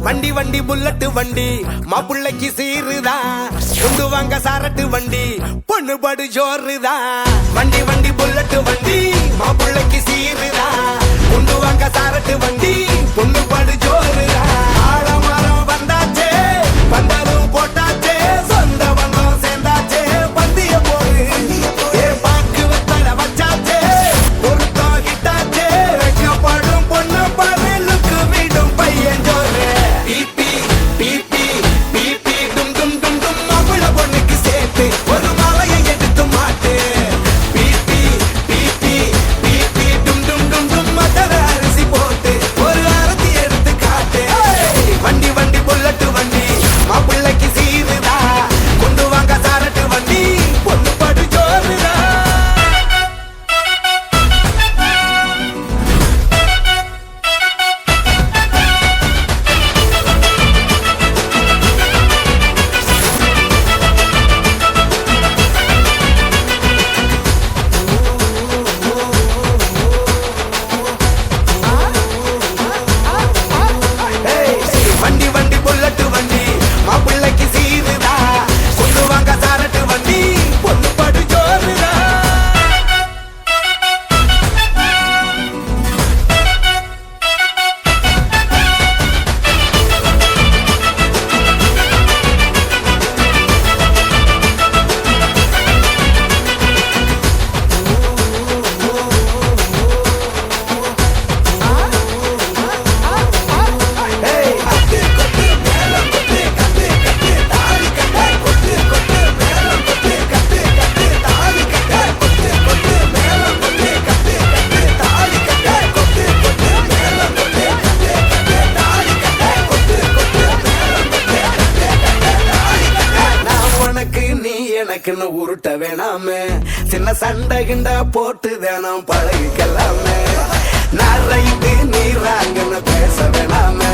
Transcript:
வண்டி வண்டி புல்லட் வண்டி மாப்பிள்ளைக்கு சீருதான் கொண்டு வாங்க சாரட்டு வண்டி பொண்ணு படு ஜோருதான் வண்டி வண்டி புல்லட் வண்டி மாப்பிள்ளைக்கு சீருதான் கொண்டு வாங்க சாரட்டு வண்டி பொண்ணு படு ஜோருதான் ஆழமரம் வந்தாச்சே பந்தலும் போட்டாச்சே சொந்த பந்தம் சேர்ந்தாச்சே பந்திய போரு பாக்கு வெத்தல வச்சாச்சே பொருத்தம் கிட்டாச்சே வைக்கப்படும் பொண்ணு பகலுக்கு விடும் பையன் ஜோரு பிபி பிபி பிபி டும் டும் டும் டும் மாப்பிள பொண்ணுக்கு சேர்த்து ஒரு மாலையை எடுத்து மாட்டு பிபி பிபி பிபி டும் டும் டும் டும் மட்டர அரிசி போட்டு ஒரு அரத்தி எடுத்து காட்டு வண்டி வண்டி புல்லட்டு வண்டி மாப்பிள்ளைக்கு சீருதா கொண்டு வாங்க சாரட்டு வண்டி பொண்ணு படு ஜோருதா வண்டி வண்டி புல்லட்டு வண்டி மாப்பிள்ளைக்கு சீருதா கொண்டு வாங்க சாரட்டு வண்டி பொண்ணு படு ஜோருதா நீ எனக்குன்னு உருட்ட வேணாமே சின்ன சண்டை கிண்ட போட்டு வேணாம் பழகிக்கலாமே நான் ரைட்டு நீ ராங்கன்னு பேச வேணாமே